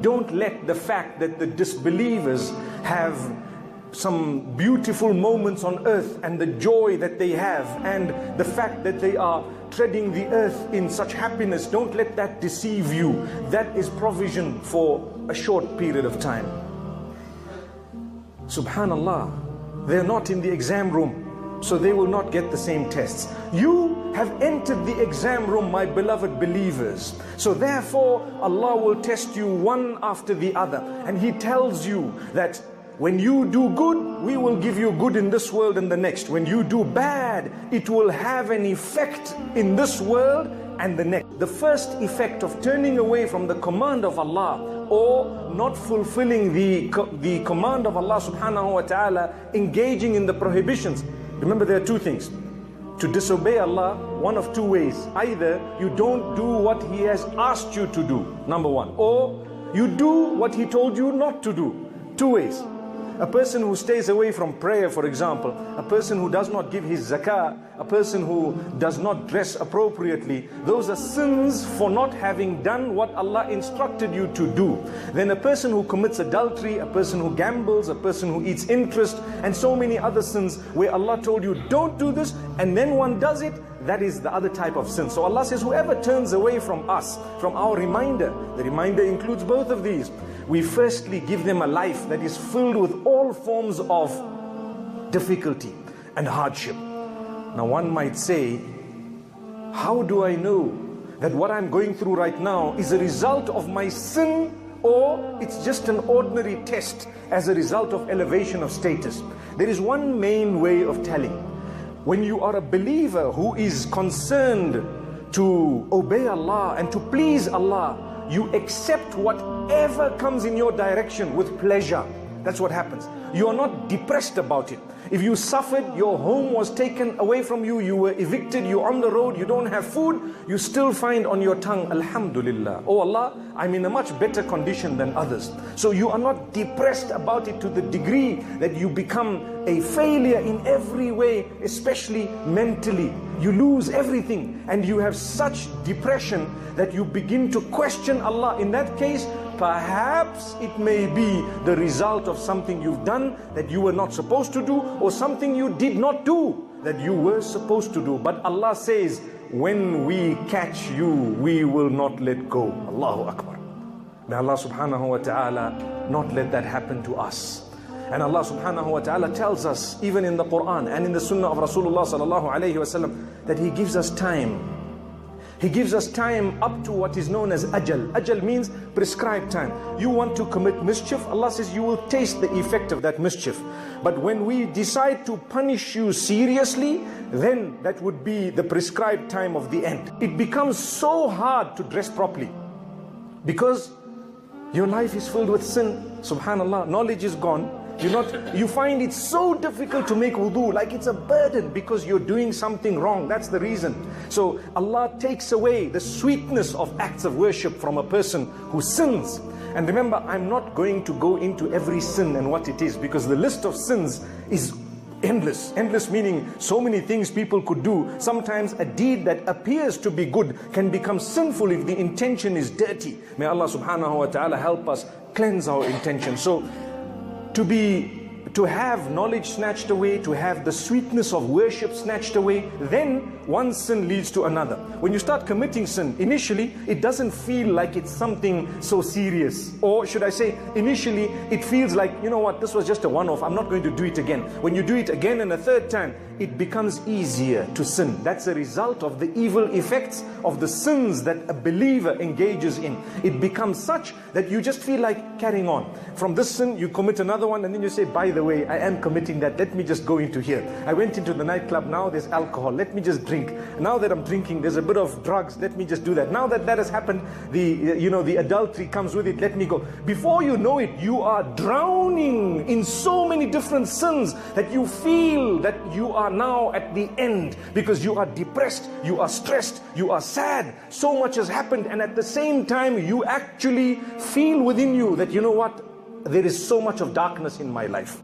Don't let the fact that the disbelievers have some beautiful moments on earth and the joy that they have and the fact that they are treading the earth in such happiness, don't let that deceive you. That is provision for a short period of time. Subhanallah, they're not in the exam room, so they will not get the same tests. You have entered the exam room, my beloved believers. So therefore, Allah will test you one after the other. And He tells you that when you do good, we will give you good in this world and the next. When you do bad, it will have an effect in this world and the next. The first effect of turning away from the command of Allah or not fulfilling the command of Allah subhanahu wa ta'ala, engaging in the prohibitions. Remember, there are two things. To disobey Allah, one of two ways. Either you don't do what He has asked you to do, number one. Or you do what He told you not to do. Two ways. A person who stays away from prayer, for example, a person who does not give his zakah, a person who does not dress appropriately, those are sins for not having done what Allah instructed you to do. Then a person who commits adultery, a person who gambles, a person who eats interest, and so many other sins where Allah told you don't do this, and then one does it, that is the other type of sin. So Allah says, whoever turns away from us, from our reminder, the reminder includes both of these. We firstly give them a life that is filled with all forms of difficulty and hardship. Now one might say, how do I know that what I'm going through right now is a result of my sin, or it's just an ordinary test as a result of elevation of status? There is one main way of telling. When you are a believer who is concerned to obey Allah and to please Allah, you accept whatever comes in your direction with pleasure. That's what happens. You are not depressed about it. If you suffered, your home was taken away from you, you were evicted, you're on the road, you don't have food, you still find on your tongue, Alhamdulillah, oh Allah, I'm in a much better condition than others. So you are not depressed about it to the degree that you become a failure in every way, especially mentally. You lose everything and you have such depression that you begin to question Allah. In that case, perhaps it may be the result of something you've done that you were not supposed to do, or something you did not do that you were supposed to do. But Allah says, when we catch you, we will not let go. Allahu Akbar. May Allah subhanahu wa ta'ala not let that happen to us. And Allah subhanahu wa ta'ala tells us, even in the Quran and in the Sunnah of Rasulullah sallallahu alayhi wa sallam, that He gives us time. He gives us time up to what is known as ajal. Ajal means prescribed time. You want to commit mischief, Allah says you will taste the effect of that mischief. But when we decide to punish you seriously, then that would be the prescribed time of the end. It becomes so hard to dress properly because your life is filled with sin. Subhanallah, knowledge is gone. You find it so difficult to make wudu, like it's a burden because you're doing something wrong. That's the reason. So Allah takes away the sweetness of acts of worship from a person who sins. And remember, I'm not going to go into every sin and what it is, because the list of sins is endless. Endless meaning so many things people could do. Sometimes a deed that appears to be good can become sinful if the intention is dirty. May Allah subhanahu wa ta'ala help us cleanse our intention. So to have knowledge snatched away, to have the sweetness of worship snatched away, then one sin leads to another. When you start committing sin, initially it doesn't feel like it's something so serious. Or should I say, initially it feels like, you know what, this was just a one-off, I'm not going to do it again. When you do it again and a third time, it becomes easier to sin. That's a result of the evil effects of the sins that a believer engages in. It becomes such that you just feel like carrying on. From this sin, you commit another one, and then you say, by the way, I am committing that, let me just go into here. I went into the nightclub, now there's alcohol, let me just drink. Now that I'm drinking, there's a bit of drugs, let me just do that. Now that that has happened, the adultery comes with it, let me go. Before you know it, you are drowning in so many different sins that you feel that you are now at the end, because you are depressed, you are stressed, you are sad, so much has happened, and at the same time you actually feel within you that, you know what, there is so much of darkness in my life.